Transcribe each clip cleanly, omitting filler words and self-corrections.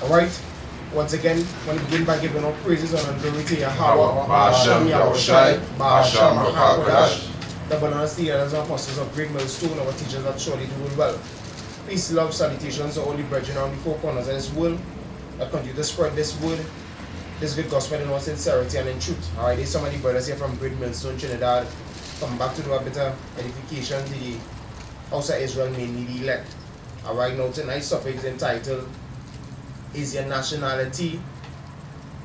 Alright? Once again, want to begin by giving all praises and glory to Yahweh, Ba'ashem Yahushai, Ba'ashem HaKadosh, the balanced leaders and apostles of Great Millstone, our teachers that surely do well. Peace, love, salutations to all the brethren around the four corners of this world that continue to spread this word, this good gospel in all sincerity and in truth. Alright, there's so many brothers here from Great Millstone, Trinidad, come back to do a bit of edification to the house of Israel, mainly the elect. Alright, now tonight's topic is entitled, is your nationality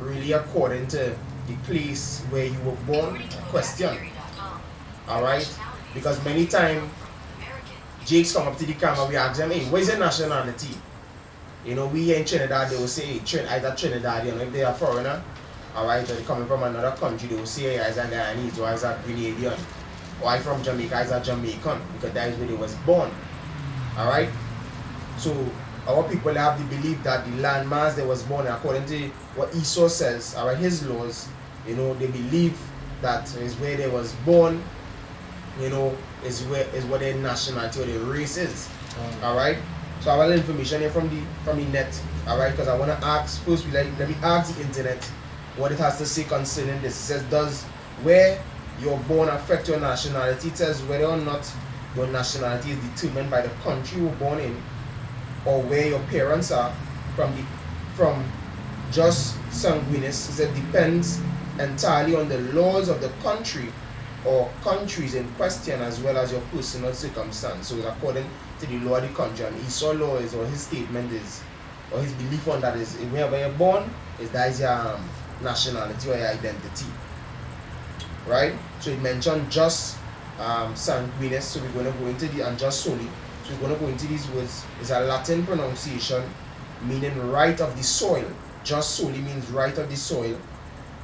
really according to the place where you were born? Question. Alright? Because many times Jakes come up to the camera, we ask them, hey, what is your nationality? You know, we here in Trinidad, they will say, hey, either Trinidad, you know, if they are foreigner, alright, or they coming from another country, they will say, hey, as a Guyanese, or as a Grenadian, or I from Jamaica, as a Jamaican, because that is where they was born. Alright? So our people have the belief that the landmass they was born, according to what Esau says, alright, his laws, you know, they believe that is where they was born, you know, is what their nationality or their race is. Alright? So I have a little information here from the net, alright, because I want to ask, first let me ask the internet what it has to say concerning this. It says, does where you're born affect your nationality? It says whether or not your nationality is determined by the country you were born in, or where your parents are from just sanguinis. It said depends entirely on the laws of the country or countries in question, as well as your personal circumstance. So it's according to the law of the country, and Esau law is, or his statement is, or his belief on that is, wherever you're born, that is your nationality or your identity. Right? So it mentioned just sanguinis, so we're going to go into the, and just solely. So we're going to go into these words. It's a Latin pronunciation meaning right of the soil. Just solely means right of the soil.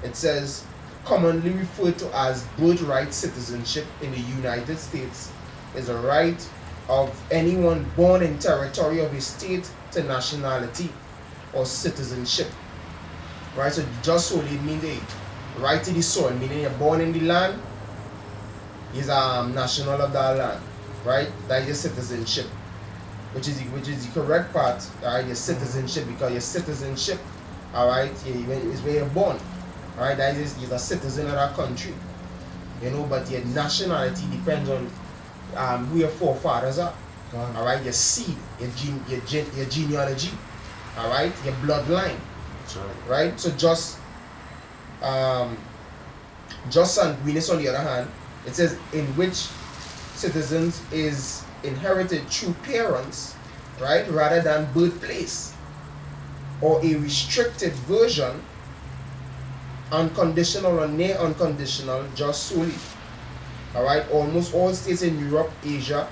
It says commonly referred to as birthright citizenship in the United States is a right of anyone born in territory of a state to nationality or citizenship. Right? So just solely means a right to the soil, meaning you're born in the land, is a national of that land. Right? That is your citizenship, which is the correct part. Alright, your citizenship, because your citizenship, alright, is where you're born. Alright, that is, you're a citizen of that country. You know, but your nationality depends on who your forefathers are. Alright, your seed, your genealogy, alright, your bloodline. Right? So just sanguinis on the other hand, it says in which citizens is inherited through parents, right, rather than birthplace, or a restricted version, unconditional or near unconditional, just solely. Alright, almost all states in Europe, Asia,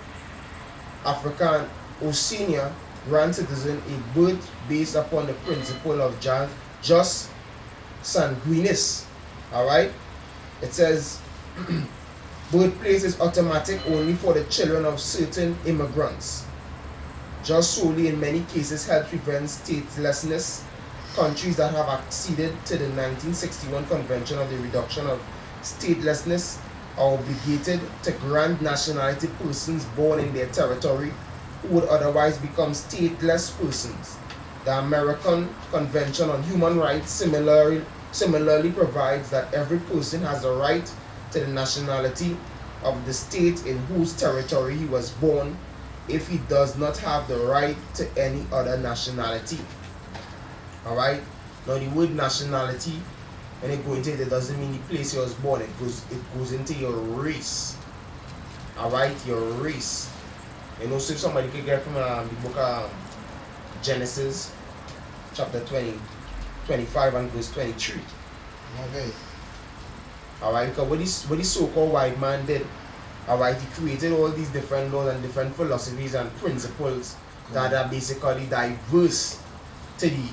Africa, and Oceania grant citizen a birth based upon the principle of just sanguinis. Alright, it says birthplace is automatic only for the children of certain immigrants. Just solely in many cases helps prevent statelessness. Countries that have acceded to the 1961 Convention of the Reduction of Statelessness are obligated to grant nationality persons born in their territory who would otherwise become stateless persons. The American Convention on Human Rights similarly provides that every person has the right to the nationality of the state in whose territory he was born if he does not have the right to any other nationality. Alright? Now the word nationality, when it goes into it, doesn't mean the place he was born, it goes into your race. Alright? Your race. You know, so if somebody could get from the book of Genesis, chapter 25 and verse 23. Okay. Alright, because what the so-called white man did, alright, he created all these different laws and different philosophies and principles that are basically diverse to the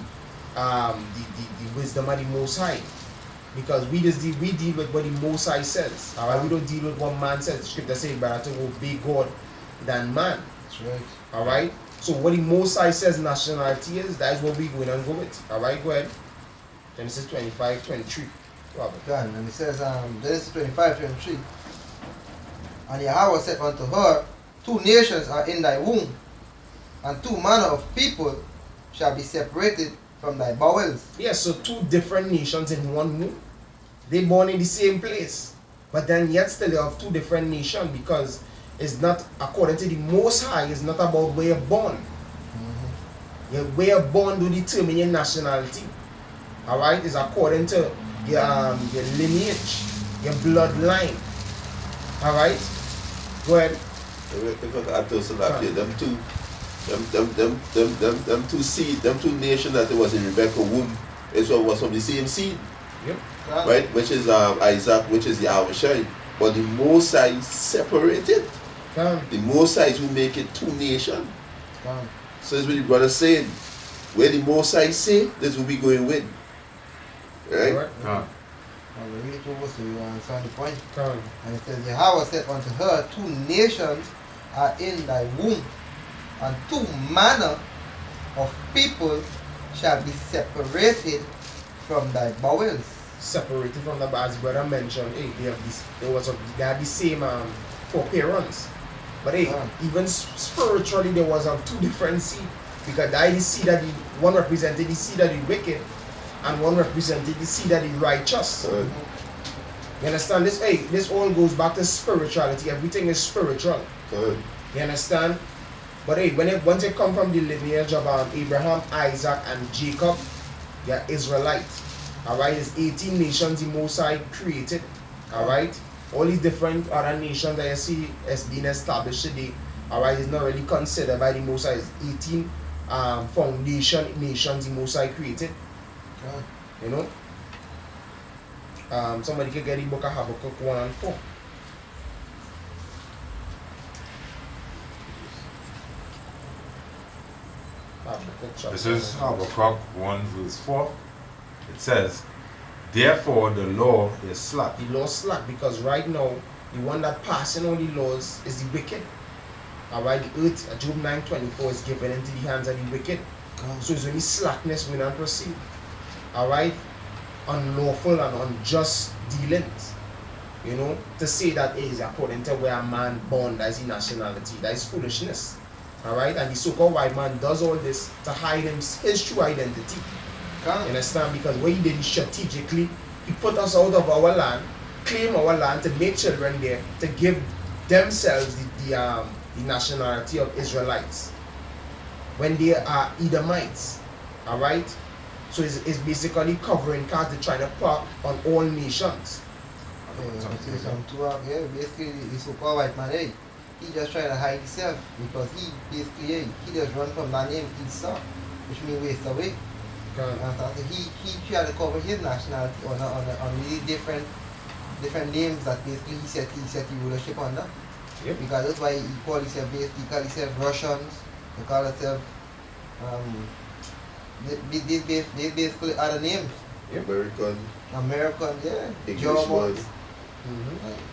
wisdom of the Most High. Because we deal with what the Most High says. Alright, we don't deal with what man says. The scripture says better to obey God than man. That's right. Alright? So what the Most High says nationality is, that is what we're going to go with. Alright, go ahead. Genesis 25, 23. Robert. God, and it says, Genesis 25, 23. And Yahweh said unto her, 2 nations are in thy womb, and 2 manner of people shall be separated from thy bowels. Yeah, so two different nations in one womb. They born in the same place. But then yet still you have two different nations because it's not, according to the Most High, it's not about where you're born. Where you're born to determine your nationality. Alright? It's according to your lineage, your bloodline. Alright? Go ahead. Them two seed, them two nations that it was in Rebecca's womb, it was from the same seed. Yep. Right? Which is Isaac, which is Yahushua. But the Most High separated. The Most High who make it two nations. So that's what the brother saying. Where the Most High say, this will be going with. Right? And we read it over so you understand the point. And it says, Yahweh said unto her, two nations are in thy womb, and two manner of people shall be separated from thy bowels. Separated from the, as brother mentioned, hey, they had the same four parents. But hey, even spiritually there was two different seed. Because that is the seed that one represented the seed that is wicked, and one represented the seed that is righteous. You understand this? Hey, this all goes back to spirituality. Everything is spiritual. You understand? But hey, once it come from the lineage of Abraham, Isaac, and Jacob, they're Israelites. Alright, it's 18 nations the Most High created. Alright? All these different other nations that you see as being established today, alright, is not really considered by the Most High. It's 18 nations the Most High created. You know? Somebody can get the book of Habakkuk 1 and 4. This is Habakkuk 1 verse 4. It says, therefore the law is slack. The law is slack because right now, the one that passing on the laws is the wicked. Alright, the earth, Job 9:24 is given into the hands of the wicked. So it's only slackness when I proceed. Alright? Unlawful and unjust dealings. You know, to say that is according to where a man born, that is the nationality. That is foolishness. Alright? And the so-called white man does all this to hide his true identity. You understand? Because what he did is strategically, he put us out of our land, claim our land to make children there, to give themselves the nationality of Israelites when they are Edomites. Alright? So it's basically covering cards they're trying to put on all nations. Basically the so-called white man, hey, he just trying to hide himself because he basically, he just run from that name Esau, which means waste away. And so he tried to cover his nationality on really different names that basically he set the rulership under. Yep. Because that's why he call himself Russians, he call himself they basically other names. American, yeah, Germans,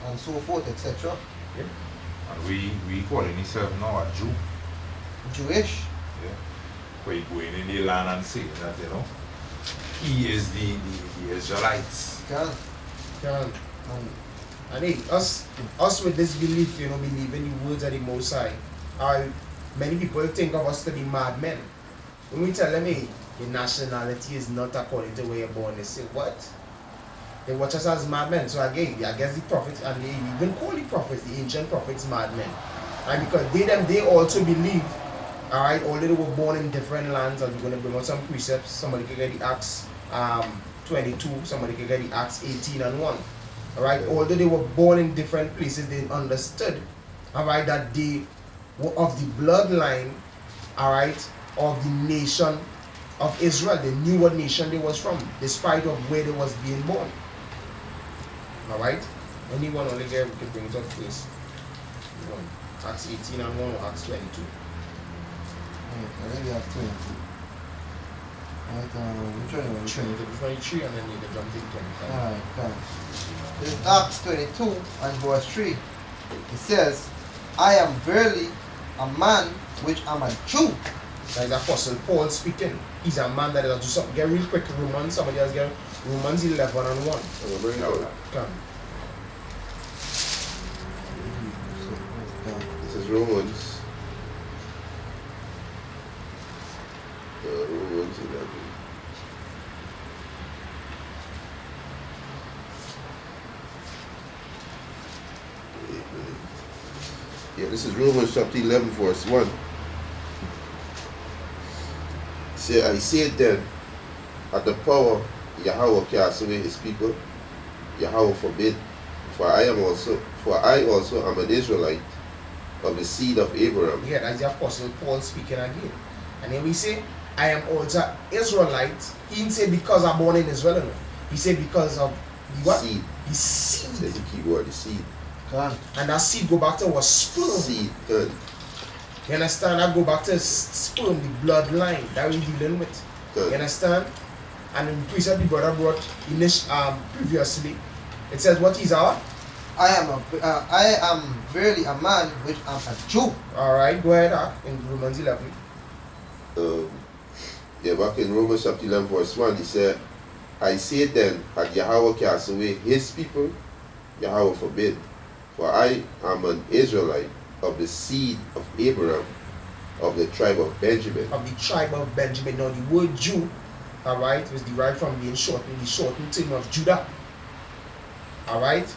and so forth, etc. Yep. And we calling ourselves now a Jew. Jewish. Yeah. Where going in the land and saying that, you know, he is the Israelites. And hey, us with this belief, you know, believing the words of the Most High, many people think of us to be madmen. When we tell them, hey, your nationality is not according to where you're born, they say, what? They watch us as madmen. So again, I guess the prophets, and they even call the prophets, the ancient prophets, madmen. Right? Because they also believe, alright, although they were born in different lands, and we're going to bring out some precepts. Somebody can get the Acts 22, somebody can get the Acts 18 and 1. Alright, although they were born in different places, they understood, alright, that they were of the bloodline, alright, of the nation of Israel. They knew what nation they was from, despite of where they was being born. Alright? Anyone only get we can bring it up first. Acts 18 and 1 or Acts 22. I think we have 22. Which one you want? 23 and then you can jump to 25. Alright, fine. This is Acts 22 and verse 3. It says, I am verily a man which am a Jew. That is Apostle Paul speaking. He's a man that does do something. Get real quick, Romans. Somebody else get Romans 11 and 1. Come. This is Romans. Romans 11. Yeah, this is Romans chapter 11, verse 1. Say, I say then, at the power Yahweh cast away his people, Yahweh forbid, for I also am an Israelite of the seed of Abraham. Yeah, that's the Apostle Paul speaking again. And then we say, I am also Israelite. He didn't say because I'm born in Israel. No. He said because of the what? Seed. The seed. That's the key word, the seed. And that seed go back to what? Sperm. Seed. Good. You understand? That go back to sperm, the bloodline that we're dealing with. Good. You understand? And in the precept the brother brought previously, it says what is our? I am verily a man which am a Jew. Alright, go ahead in Romans 11. Yeah, back in Romans chapter 11, verse 1, he said, I say then, had Yahweh cast away his people, Yahweh forbid, for I am an Israelite of the seed of Abraham, of the tribe of Benjamin. Of the tribe of Benjamin. Now the word Jew, alright, was derived from being shortened, the shortened term of Judah. Alright?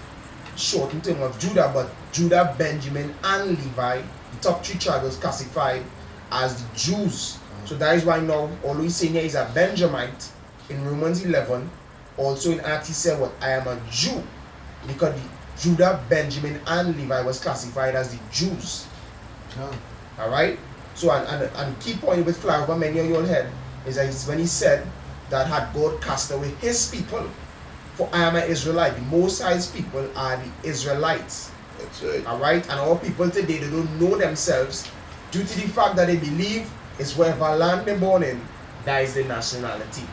Shortened term of Judah, but Judah, Benjamin, and Levi, the top three tribes classified as the Jews. So that is why now, although he's saying here he's a Benjamite, in Romans 11, also in Acts he said what? I am a Jew. Because the Judah, Benjamin, and Levi was classified as the Jews. Alright? So, and key point with fly over many of your head is that when he said that had God cast away his people, for I am an Israelite. The Most High's people are the Israelites. That's right. Alright? And our people today, they don't know themselves due to the fact that they believe it's wherever land they're born in, that is the nationality.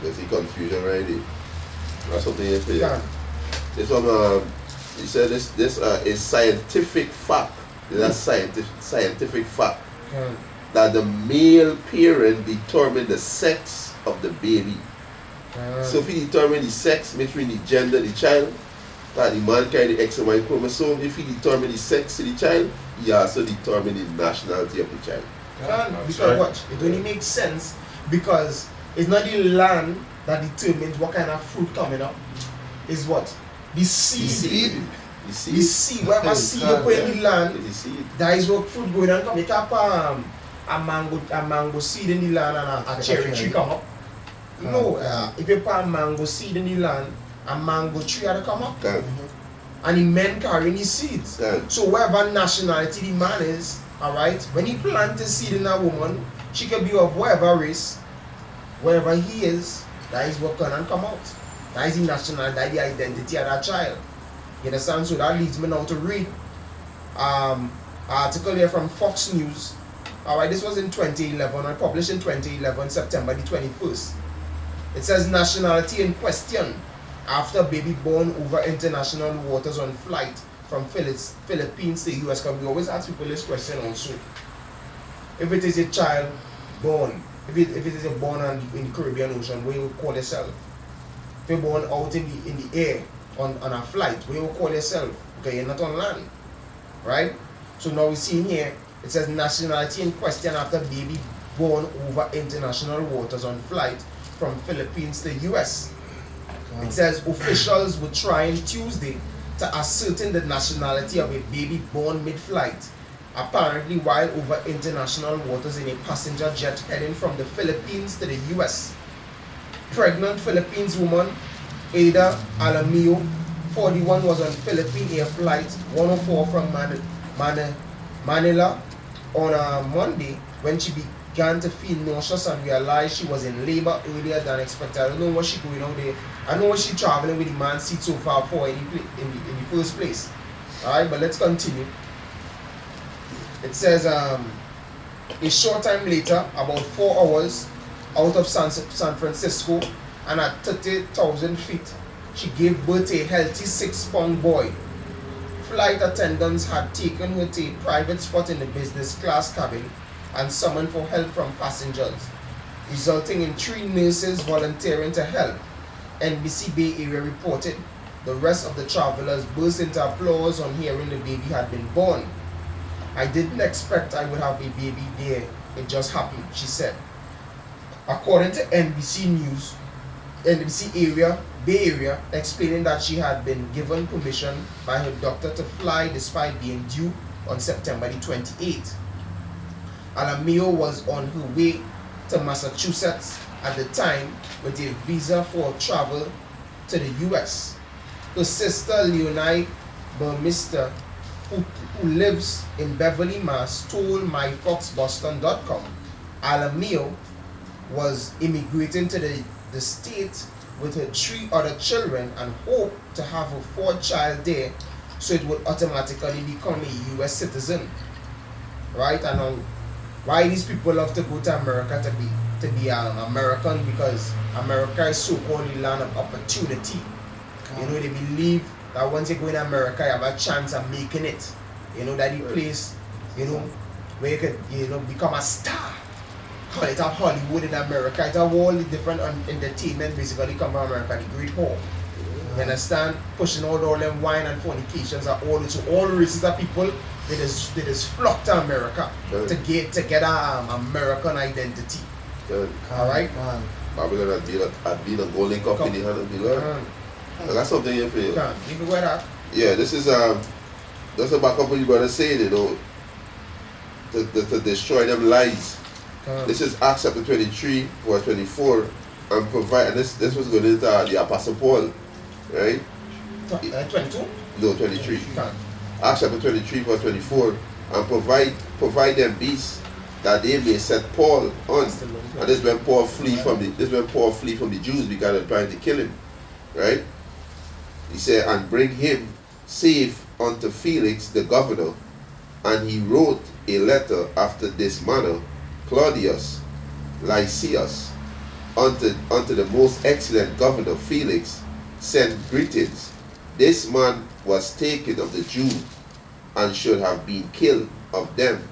There's the confusion right there. That's something you say. Yeah. This one, he said this is scientific fact. This is scientific fact. Yeah. That the male parent determine the sex of the baby. So if he determine the sex, measuring the gender of the child, that the man carry the X and Y chromosome, if he determine the sex of the child, he also determine the nationality of the child. Because right. What? It only makes sense because it's not the land that determines what kind of fruit coming up. It's what? The seed. The seed. The seed. Whatever seed you put in the land, that is what fruit going on come. You can't put a mango seed in the land and a cherry tree come up. No, if you put a mango seed in the land, a mango tree will come up. And the men carrying the seeds. So whatever nationality the man is, alright, when he plants a seed in a woman, she can be of whatever race, wherever he is, that is what can come out. That is the nationality, that is the identity of that child. You understand? So that leads me now to read an article here from Fox News. Alright, this was in 2011, I published in 2011, September the 21st. It says nationality in question after baby born over international waters on flight from Philippines to US. Because we always ask people this question also. If it is a child born, if it is a born in the Caribbean Ocean, what you would call yourself? If you're born out in the air on a flight, what you would call yourself? Because you're not on land. Right? So now we see here, it says nationality in question after baby born over international waters on flight from Philippines to US. It says officials were trying Tuesday to ascertain the nationality of a baby born mid-flight, apparently while over international waters in a passenger jet heading from the Philippines to the US. Pregnant Philippines woman Ada Alamio, 41, was on Philippine Air Flight 104 from Manila on Monday when she began to feel nauseous and realized she was in labor earlier than expected. I don't know what she's going on there. I know what she's traveling with the man's seat so far for in the first place. Alright, but let's continue. It says a short time later, about 4 hours out of San Francisco and at 30,000 feet, she gave birth to a healthy 6-pound boy. Flight attendants had taken her to a private spot in the business class cabin and summoned for help from passengers, resulting in 3 nurses volunteering to help. NBC Bay Area reported. The rest of the travelers burst into applause on hearing the baby had been born. I didn't expect I would have a baby there. It just happened, she said. According to NBC News, NBC Bay Area explaining that she had been given permission by her doctor to fly despite being due on September the 28th. Alamio was on her way to Massachusetts at the time with a visa for travel to the US. Her sister Leonie Burmister, who lives in Beverly, Mass, told myfoxboston.com Alamio was immigrating to the state with her 3 other children and hoped to have a 4th child there so it would automatically become a US citizen. Right? And why these people love to go to America to be American? Because America is so-called the land of opportunity. You know, they believe that once you go in America, you have a chance of making it. You know, that the place, you know, where you could, you know, become a star. Call it a Hollywood in America. It's all the different entertainment basically come from America, the Great Hall. You understand? Pushing all them wine and fornications are all, so all races of people, they just flock to America to get American identity. Alright? Babylon had been a golden cup in the hand of the Lord. I got something here for you. You can wear that. Yeah, this is that's about what you brother saying, you know, to destroy them lies. This is Acts chapter 23, verse 24, and provide, and this was going into the Apostle Paul, right? 22? No, 23. Acts chapter 23, verse 24, and provide them beasts that they may set Paul on. And this is when Paul flee from the Jews because they were trying to kill him, right? He said, and bring him safe unto Felix the governor. And he wrote a letter after this manner: Claudius Lysias, unto the most excellent governor Felix, send greetings. This man was taken of the Jews, and should have been killed of them.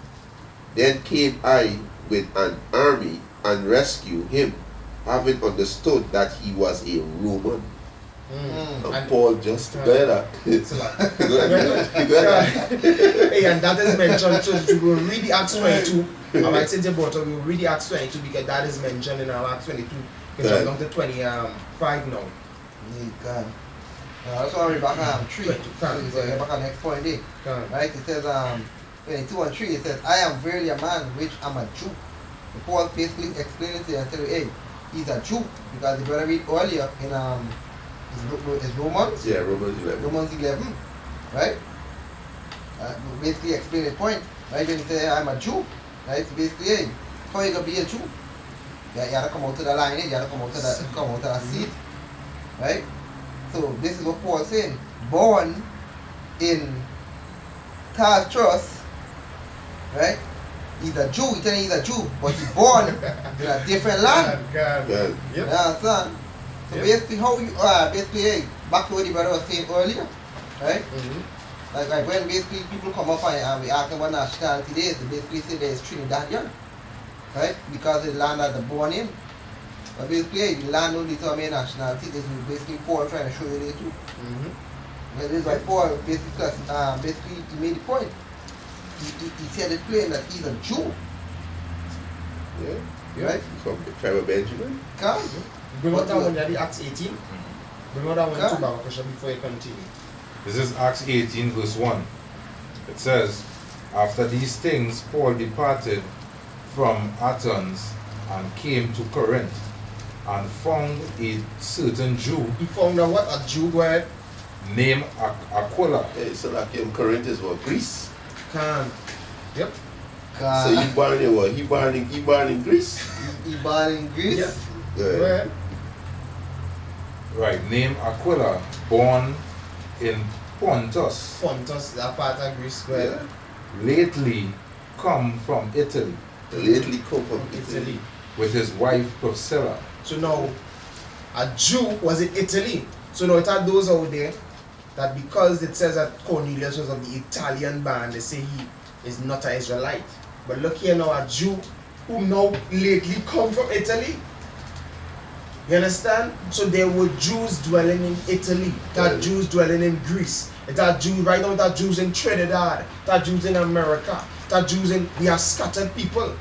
Then came I with an army and rescued him, having understood that he was a Roman. And Paul just better. Hey, and that is mentioned. So we will read the Acts 22. I might say the bottom. We will read the Acts 22 because that is mentioned in our Acts 22. Because we're down to 25 now. That's why we're back on 3. We're back on next point there. Right? It says 22 and 3. It says, I am verily a man which am a Jew. And Paul basically explained it to you and tell you, hey, he's a Jew. Because the brother read earlier in is Romans? Yeah, Romans 11. Romans 11, right? Basically explain the point, right? When you say I'm a Jew, right? So basically, hey, how you gonna be a Jew? You gotta come out to the line, you gotta come out to the seed, right? So this is what Paul's saying. Born in Tarsus, right? He's a Jew, he's telling you he's a Jew, but he's born in a different land. Yep. You understand? So basically, how you hey, back to what the brother was saying earlier, right? Like when basically people come up and we ask them what nationality they is, they basically say there's Trinidadian, right? Because the land that they're born in. But basically, hey, the land don't determine nationality. This is basically Paul trying to show you there too. But this is why Paul basically he made the point. He said it plain that he's a Jew. Yeah. Right? From the tribe of Benjamin. Come. Bring out that one, Daddy, Acts 18. Bring out that one too, Baba, before you continue. This is Acts 18, verse 1. It says, after these things, Paul departed from Athens and came to Corinth, and found a certain Jew. He found a what? A Jew where? Named Aquila. Yeah, so like Corinth is what? Greece? Yep. So he born in what? He born in Greece? He born in Greece? Yeah. Yeah. Right, named Aquila, born in Pontus. Pontus, that part of Greece where? Yeah. Lately come from Italy. Lately come from Italy. With his wife Priscilla. So now, a Jew was in Italy. So now it had those out there that because it says that Cornelius was of the Italian band, they say he is not an Israelite. But look here now, a Jew who now lately come from Italy. You understand? So there were Jews dwelling in Italy, that Jews dwelling in Greece. It had Jews right now, that Jews in Trinidad, that Jews in America, that Jews in, we are scattered people.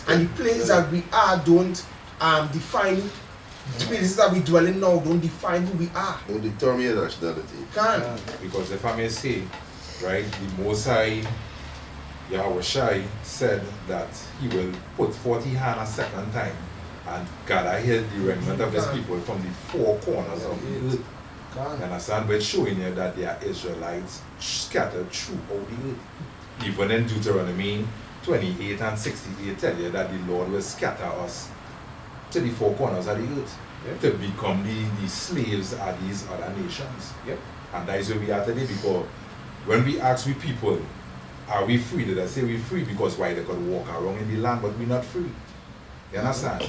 And the places that we are don't define, the places that we dwell in now don't define who we are. Don't determine your nationality. Can't. Because if I may say, right, the Most High Yahweh Shai said that he will put 40 hand a second time and gather here the remnant of his people from the four corners of the earth. You understand? But showing you that they are Israelites scattered throughout the earth. Even in Deuteronomy 28 and 68 tell you that the Lord will scatter us to the four corners of the earth to become the slaves of these other nations. And that is where we are today, because when we ask we people, are we free? They say we're free because why they could walk around in the land, but we're not free. You understand?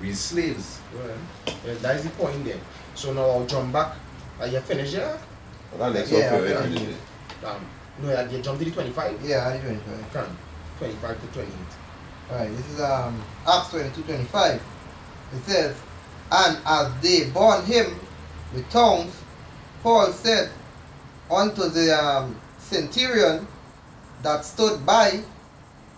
We're slaves. Well, yeah, that is the point there. So now I'll jump back. Are you finished here? Well, next Yeah, no, you jumped to the 25? Yeah, I 25. Can. 25 to 28. Alright, this is Acts 22:25. It says, and as they bound him with tongues, Paul said unto the centurion that stood by,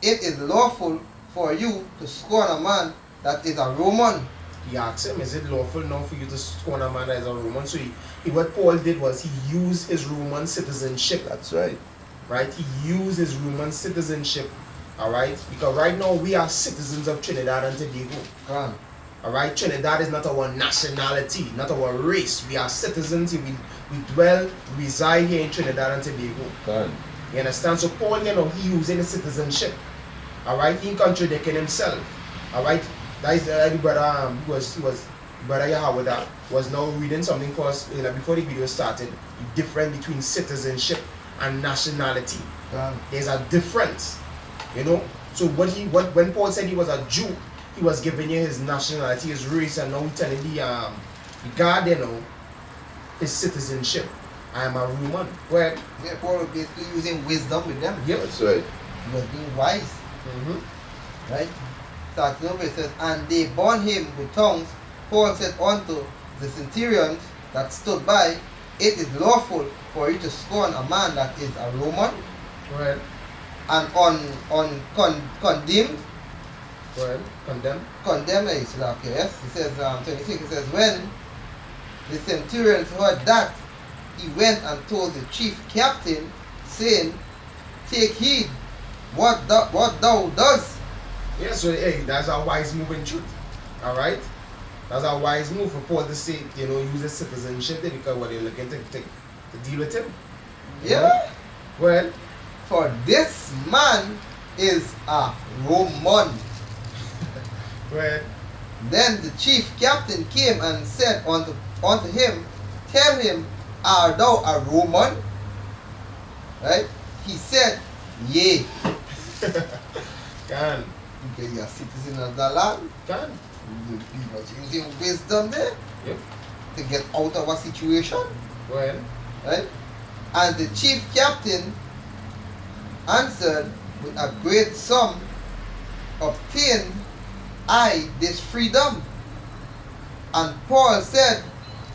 it is lawful for you to scorn a man that is a Roman. He asked him, is it lawful now for you to scorn a man that is a Roman? So what Paul did was he used his Roman citizenship. That's right. Right? He used his Roman citizenship. Alright? Because right now we are citizens of Trinidad and Tobago. Alright? Trinidad is not our nationality, not our race. We are citizens. We dwell, reside here in Trinidad and Tobago. You understand? So Paul, he using his citizenship. Alright? He contradicting himself. Alright? That is the brother who was Brother Yahweh that was now reading something for us before the video started. The difference between citizenship and nationality. There's a difference. So when Paul said he was a Jew, he was giving you his nationality, his race, and now he's telling the God, his citizenship. I am a Roman. Well, yeah, Paul was basically using wisdom with them. Yep. That's right. He was being wise. Right? Starts over, it says, and they bound him with tongues. Paul said unto the centurions that stood by, it is lawful for you to scorn a man that is a Roman. Right. And condemned. Well, condemn. Condemn is okay, yes. It says 26, it says, when the centurions heard that, he went and told the chief captain, saying, take heed what thou dost. Yeah, so hey, that's a wise move in truth. Alright? That's a wise move for Paul to say, use his citizenship there because what they're looking to deal with him. Yeah. Well, for this man is a Roman. Well. Then the chief captain came and said unto him, tell him, art thou a Roman? Right? He said, yea. Can. Because you are citizen of the land. Can. He was using wisdom there. Yep. To get out of a situation. Well. Right? And the chief captain answered, with a great sum obtained I this freedom. And Paul said,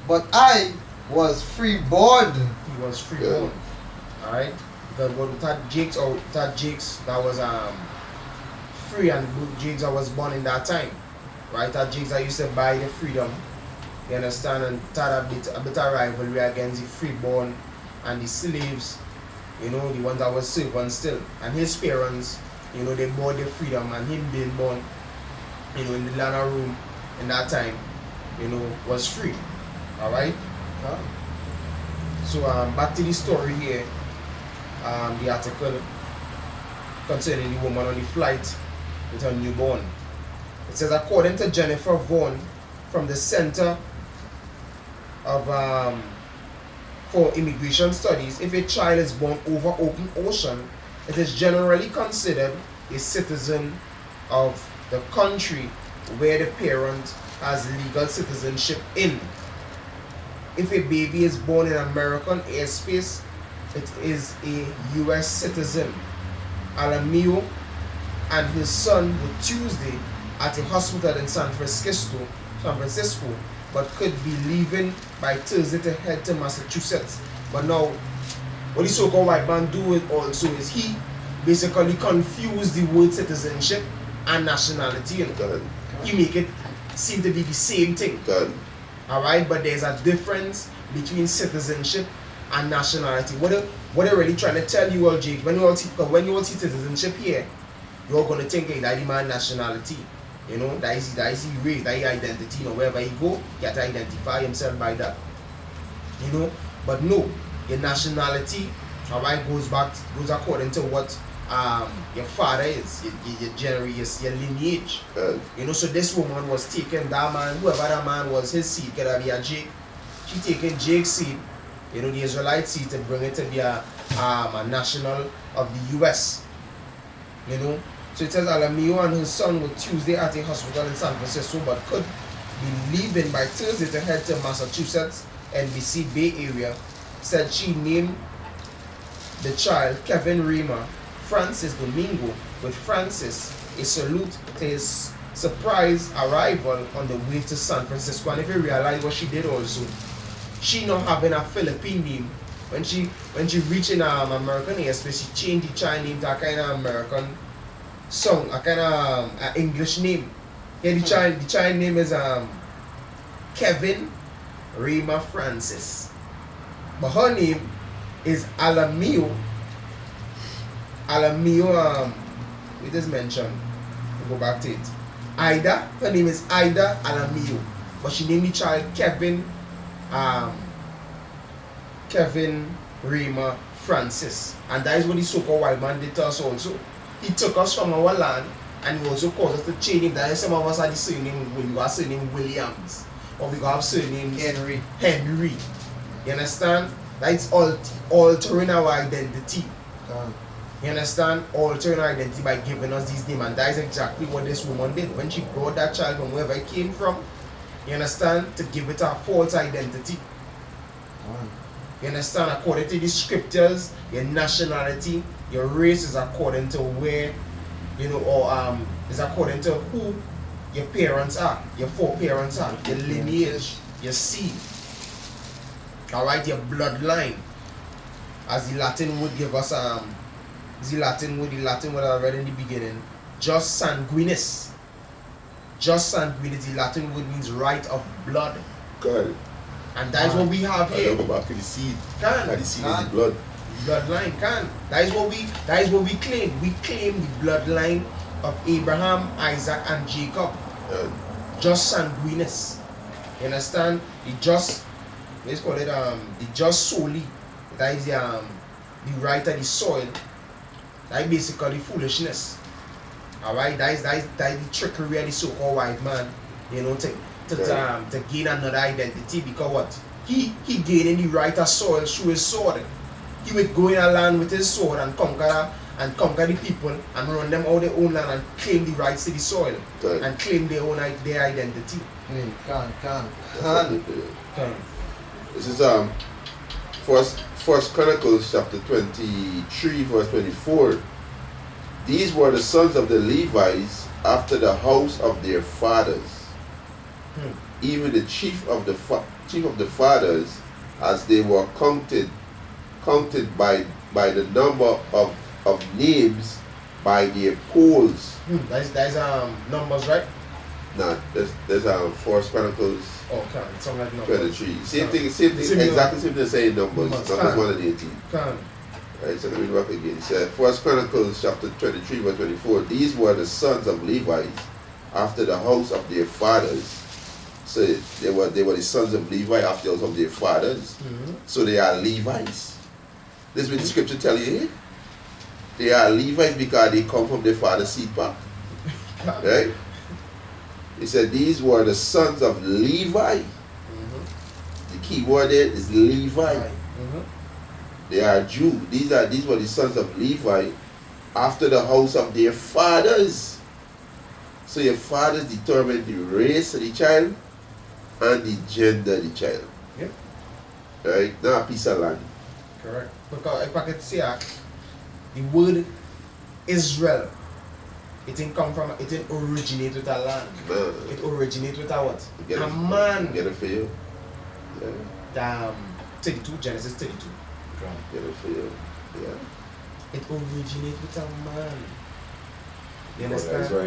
but I was freeborn. He was freeborn. Alright? Because without Jakes that was free, and Jakes that was born in that time. Right? That Jakes that used to buy the freedom. You understand? And had a bit of rivalry against the freeborn and the slaves, the ones that were servants still. And his parents, they bought the freedom, and him being born, in the land of Rome in that time, was free. Alright? So back to the story here, the article concerning the woman on the flight with her newborn. It says, according to Jennifer Vaughan from the Center of for Immigration Studies, if a child is born over open ocean, it is generally considered a citizen of the country where the parent has legal citizenship in. If a baby is born in American airspace, it is a U.S. citizen. Alamio and his son were Tuesday at a hospital in San Francisco, but could be leaving by Thursday to head to Massachusetts. But now, what the so-called white man do also is he basically confused the word citizenship and nationality. He make it seem to be the same thing. Alright, but there's a difference between citizenship and nationality. what they're really trying to tell you all, Jake, when you all see citizenship here, you're gonna think that the man nationality. You know, that is his race, that is identity, you know, wherever he go, he has to identify himself by that. You know, but no, your nationality, alright, goes according to what your father is, your lineage. You know, so this woman was taking that man, whoever that man was, his seed, could have be a Jake. She taking Jake's seed, you know, the Israelite seed, to bring it to be a national of the US. You know, so it says Alamio and his son were Tuesday at a hospital in San Francisco, but could be leaving by Thursday to head to Massachusetts, NBC Bay Area. Said she named the child Kevin Rima Francis Domingo, with Francis a salute to his surprise arrival on the way to San Francisco. And if you realize what she did also, she not having a Philippine name. When she reached in American airspace, she changed the child name to a kind of American song, a kind of English name. Yeah, the child name is Kevin Rima Francis. But her name is Alamio, we just mentioned, we'll go back to it. Ida, her name is Ida Alamio, but she named the child Kevin Rima Francis. And that is what the so-called white man did to us also. He took us from our land, and he also caused us to change it. That is, some of us are the surname, we got surname Williams, or we got surname Henry. You understand? That's altering our identity. You understand? Altering our identity by giving us these names. And that is exactly what this woman did. When she brought that child from wherever it came from, you understand? To give it a false identity. You understand? According to the scriptures, your nationality, your race is according to where, you know, or is according to who your parents are, your foreparents are, your lineage, your seed. Alright, your bloodline. As the Latin would give us the Latin word I read in the beginning, just sanguinis. Just sanguinis, the Latin word means right of blood. Good. And that is what we have here. Go back to the seed. Can. The seed is the blood. Bloodline, can. That is what we claim. We claim the bloodline of Abraham, Isaac, and Jacob. Just sanguinis. You understand? Let's call it the just soli. That is the right of the soil. That is basically foolishness. Alright, that is the trickery of the so-called white man, you know, to gain another identity, because what? He gaining the right of soil through his sword. He would go in a land with his sword and conquer the people and run them out their own land and claim the rights to the soil. Good. And claim their identity. Can. This is First Chronicles chapter 23 verse 24. These were the sons of the Levites after the house of their fathers, even the chief of the fathers, as they were counted by the number of names by their polls. That's Numbers, right? No, there's First Chronicles. Okay, something like Numbers. 23. Same thing, exactly same thing saying Numbers 1 and 18. Right, so let me read back again. It said, First Chronicles chapter 23 verse 24. These were the sons of Levites after the house of their fathers. So they were the sons of Levi after the house of their fathers. So they are Levites. This is what the scripture tell you here. They are Levites because they come from their father's seed pack. Right? He said these were the sons of Levi. The key word there is Levi. They are Jew. These were the sons of Levi after the house of their fathers. So your fathers determine the race of the child and the gender of the child. Yep. Right? Now a piece of land. Correct. Because if I could say the word Israel, it didn't originate with a land. It originates with a what? A man. Get it for you. 32, Genesis 32. Get it for you. Yeah. It originates with a man. You That's understand? why,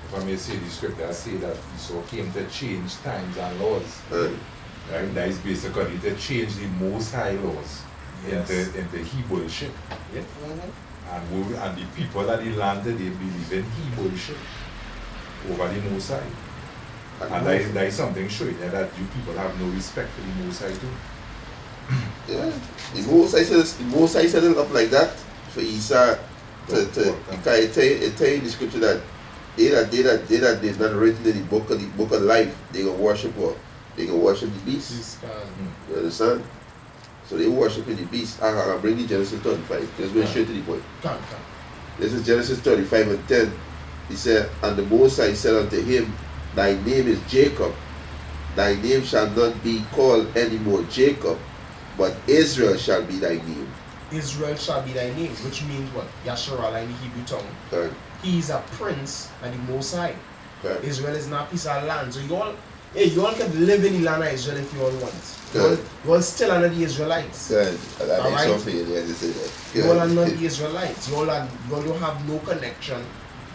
if I may say the scripture, I say that so came to change times and laws. Right? That is basically to change the Most High laws. into he bullshit. Yeah? And the people that he landed, they believe in he bullshit over the Most High. And that is something showing that you people have no respect for the Most High too. Yeah, the Most High set it up like that for Esau it tell you in the scripture that they did not written in the book of life, they gonna worship what? They gonna worship the beast. You understand? So they worshiping the beast. I'll bring you Genesis 35. Just go straight to the point. This is Genesis 35 and 10. He said, and the Most High said unto him, thy name is Jacob. Thy name shall not be called any more Jacob, but Israel shall be thy name. Israel shall be thy name, which means what? Yasharallah in the Hebrew tongue. Right. He is a prince and the Most High. Right. Israel is not a piece of land. So you all can live in the land of Israel if you all want. You all still under the Israelites. Good. Alright? You all are not the Israelites. You all don't have no connection.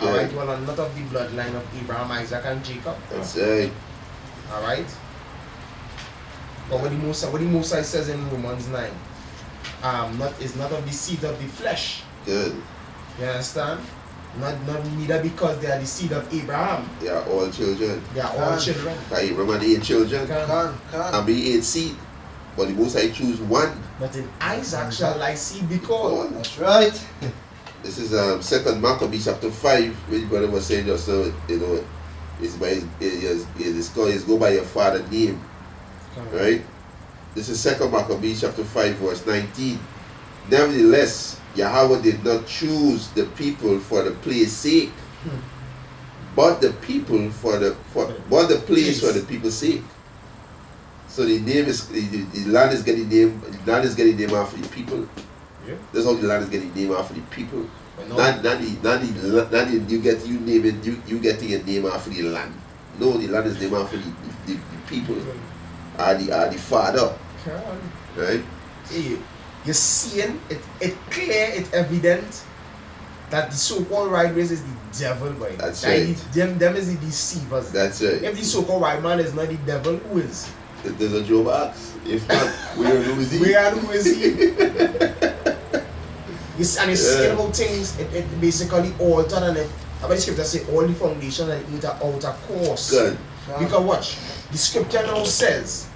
Alright? You all are not of the bloodline of Abraham, Isaac, and Jacob. That's right. Alright? But what the Most High says in Romans 9, is not of the seed of the flesh. Good. You understand? Not neither because they are the seed of Abraham. They are all children. They are all children. Abraham had 8 children. And be 8 seed. But the Most High choose one. But in Isaac shall thy seed be called. That's right. This is 2 Maccabees chapter 5, which brother was saying just so, it's by it's go by your father's name. Right? This is 2 Maccabees chapter 5 verse 19. Nevertheless, Yahweh did not choose the people for the place sake, but the people for the place for the people's sake. So the name is the land is getting named. The land is getting named after the people. Yeah. That's how the land is getting named after the people. Not you getting a name after the land. No, the land is named after the people. Are the father. Right? You're seeing it clear, it's evident that the so-called white race is the devil, boy. That's right. Them is the deceivers. That's right. If the so-called white man is not the devil, who is? There's a Job ask. If not, who is he? Who is he? And it's saying about things, it basically altered, and about the scripture say all the foundation and into outer course. Good. Because watch, the scripture now says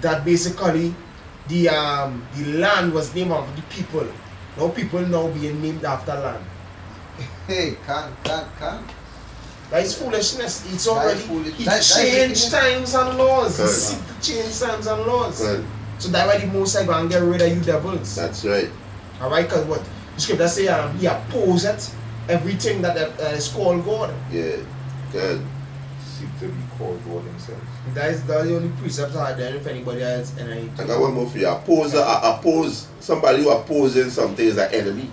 that basically the land was named after the people. Now people now being named after land. Hey, can't. That is foolishness. It's already he changed times and laws. He seek to change times and laws. Good. So that's why the Most High gonna get rid of you devils. That's right. Alright, because what the scripture say he opposed everything that is called God. Yeah. Good. Seek to be called God himself. That's the only precept I had if anybody else and I got one more for you. Oppose somebody who opposes something is an enemy.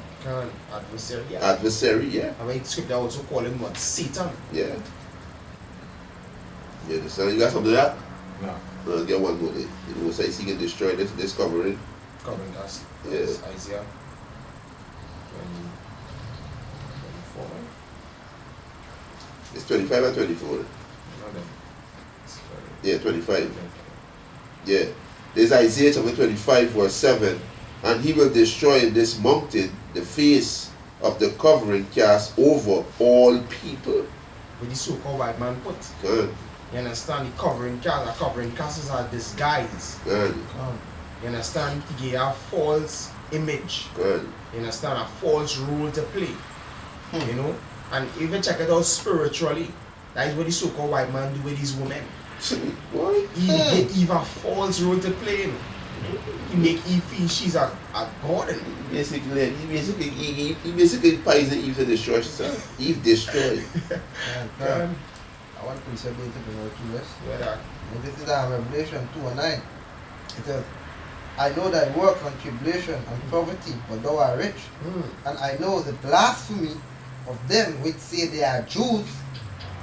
Adversary, yeah. Adversary, yeah. I mean, scripture also call him what? Satan. Yeah. You understand? You got something to that? No. No, get one more. The Most High seek and destroy this covering. Covering us. Yeah. Isaiah 24. It's 25 or 24? No, then. Yeah, 25. Yeah. There's Isaiah chapter 25 verse 7. And he will destroy in this mountain the face of the covering cast over all people. With the so-called white man put. Good. You understand? The covering cast is a disguise. Good. You understand? He gave a false image. Good. You understand? A false role to play. You know? And even check it out spiritually. That is what the so-called white man do with these women. What? He gave Eve a false role to play. You know? He make Eve feel she's a god. He basically poisoned Eve to destroy herself. Eve destroyed. I want to say to bring out to us. Yeah. This is Revelation 2:9. It says, I know thy work and tribulation and poverty, but thou art rich. And I know the blasphemy of them which say they are Jews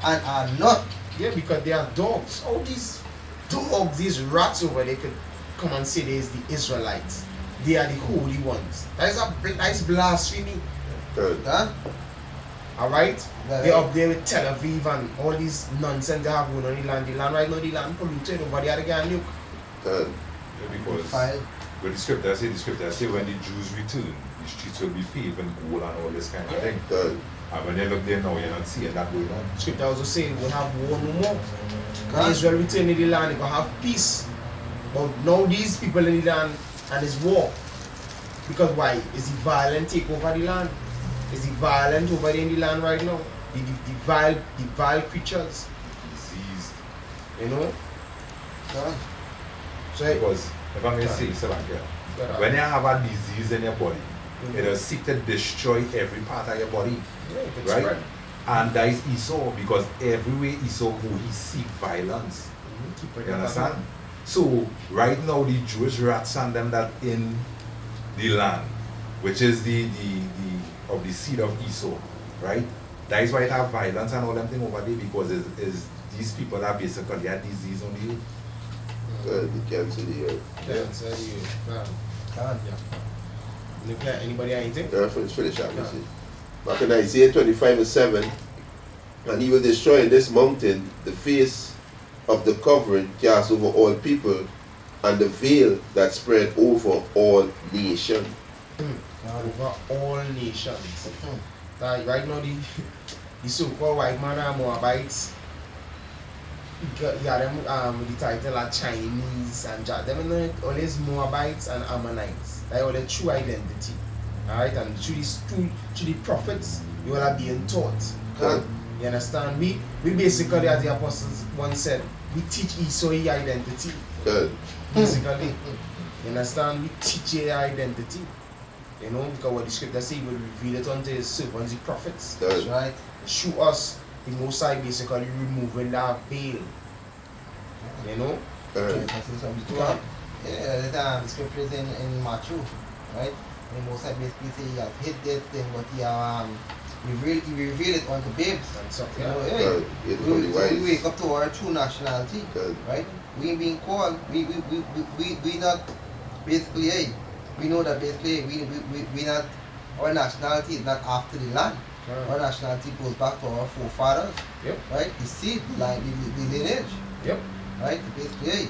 and are not. Yeah, because they are dogs. All these dogs, these rats over there could come and say there's the Israelites. They are the holy ones. That is blasphemy. Huh? Alright? They're up there with Tel Aviv and all these nonsense they have going on in the land. The land right now, the land polluted over there again, look. Because But the scripture say when the Jews return, the streets will be paved and gold and all this kind of thing. Good. And when you look there now, you're not seeing that going on. Scripture also saying we'll have war no more. Israel return in the land, they will have peace. But now these people in the land and it's war. Because why? Is the violent take over the land? Is the violent over in the land right now? The vile creatures. Disease. You know? So Because if I may say so like that, when you have a disease in your body, it will seek to destroy every part of your body. yeah, Right? right. And that is Esau, because everywhere Esau go, he seek violence. You understand? So right now the Jewish rats and them that in the land, which is the of the seed of Esau, right? That is why it have violence and all them thing over there, because is these people that basically have disease on the earth. Good. The cancer of the earth. Cancer, yeah. Anybody have anything? Let's finish that. Let's see. Back in Isaiah 25:7, and he will destroy in this mountain the face of the covering cast over all people, and the veil that spread over all nations. Over all nations. Right now, the so-called white man and Moabites, yeah, them the title are Chinese and them always Moabites and Ammonites. They are the true identity. Alright, and through the prophets, you all are being taught. You understand? We basically, as the apostles once said, we teach Esau his identity. Good. Basically. You understand? We teach his identity. You know, because what the scripture says, he will reveal it unto his servants, the prophets. Good. That's right. Show us the Most High basically removing that veil. You know? Good. Yeah, the scripture is in Matthew, right? And the Most High basically say he has hid this thing, but he revealed it unto babes. And so, You yeah. know, Good. It's only we wise. wake up to our true nationality, Good. right? We ain't being called. We not basically. Hey, we know that basically we not, our nationality is not after the land. Our nationality goes back to our forefathers. Yep. Right? The seed, like the lineage. Yep. Right? Basically, hey,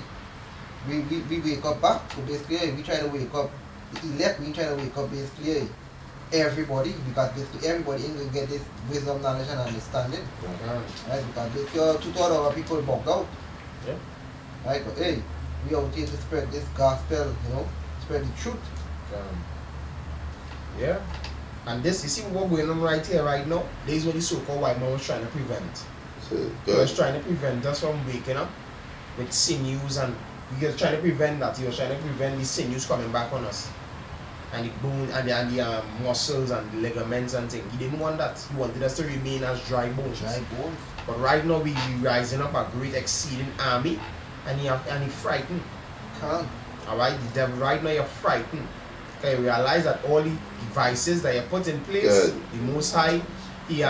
we wake up back. So basically, hey, we try to wake up the elect. We try to wake up basically, hey, everybody, because basically everybody ain't gonna get this wisdom, knowledge, and understanding. Right? Because basically 2/3 of our people bugged out. Yep. Right? But hey, we out here to spread this gospel, you know, spread the truth. Yeah. And this, you see what's going on right here, right now? This is what the so-called white man was trying to prevent. So, He was good. trying to prevent us from waking up with sinews, and he was trying to prevent that. He was trying to prevent the sinews coming back on us. And the bone and the muscles and the ligaments and things. He didn't want that. He wanted us to remain as dry bones. Dry bones. But right now we rising up a great exceeding army, and he frightened. Can't. Alright, the devil right now you're frightened. Okay, realize that all the devices that you put in place, Good. the Most High, he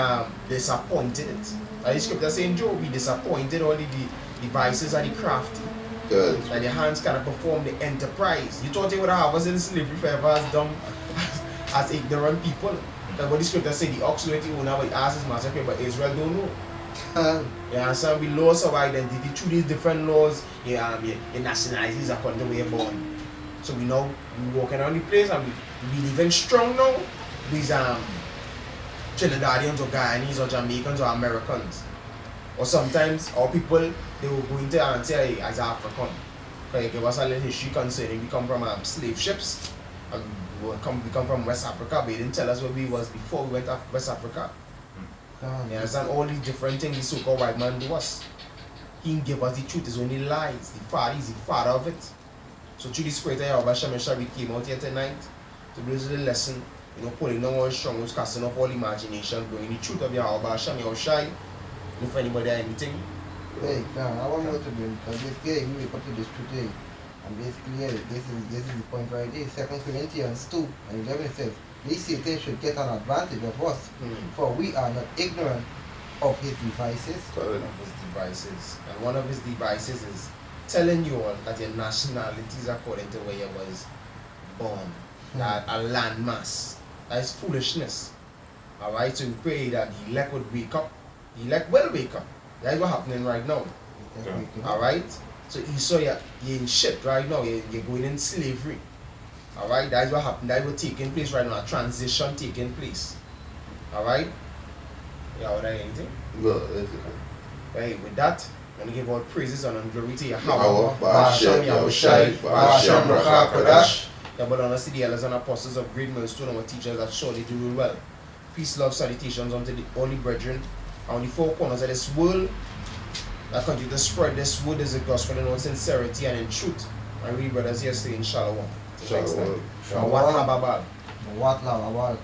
disappointed it. The scripture saying Job, he disappointed all the devices and the crafty. Good. That the hands cannot perform the enterprise. You thought they would have us in slavery forever as dumb, as ignorant people. That's what the scripture say, the ox knoweth the owner, but he asks his master, but Israel don't know. You understand? We lost our identity through these different laws. You nationalities according to where you're born. So we walking around the place and we living strong now. These Trinidadians or Guyanese or Jamaicans or Americans. Or sometimes our people, they will go into and say as African. Okay, give us a little history concerning we come from slave ships. And we come from West Africa, but they didn't tell us where we was before we went to West Africa. You understand? All these different things the so-called white man do us. He didn't give us the truth, it's only lies. The father is the father of it. So through this creator Yahweh Shemesha, we came out here tonight to do the lesson, pulling down all strongholds, casting off all imagination, bringing the truth of Yahweh Shem Yahushai. If anybody has anything. Hey, I want more to bring, because basically we wake up to this truth today. And basically, yeah, this is the point right here. 2 Corinthians 2 and 11 says, these Satan should get an advantage of us, for we are not ignorant of his devices. One of his devices. And one of his devices is telling you all that your nationality is according to where you was born. That a landmass. That is foolishness. Alright, so we pray that the elect would wake up. The elect will wake up. That's what's happening right now. Yeah. Alright? So Esau, you're in shit right now. You're going in slavery. Alright, that is what happened. That is what taking place right now. A transition taking place. Alright? Yeah, what anything? No, Right, with that, I'm going to give all praises and glory to Yahweh. Yahweh, Ba'ashem, Yahushai, Ba'ashem, Rakha, Kodash. The brother and the elders and apostles of Great Millstone, our teachers that surely do rule well. Peace, love, salutations unto the holy brethren on the four corners of this world that continue to spread this word as a gospel in all sincerity and in truth. And we brothers here saying Shalom. Shalom. Shalom. Shalom. What love,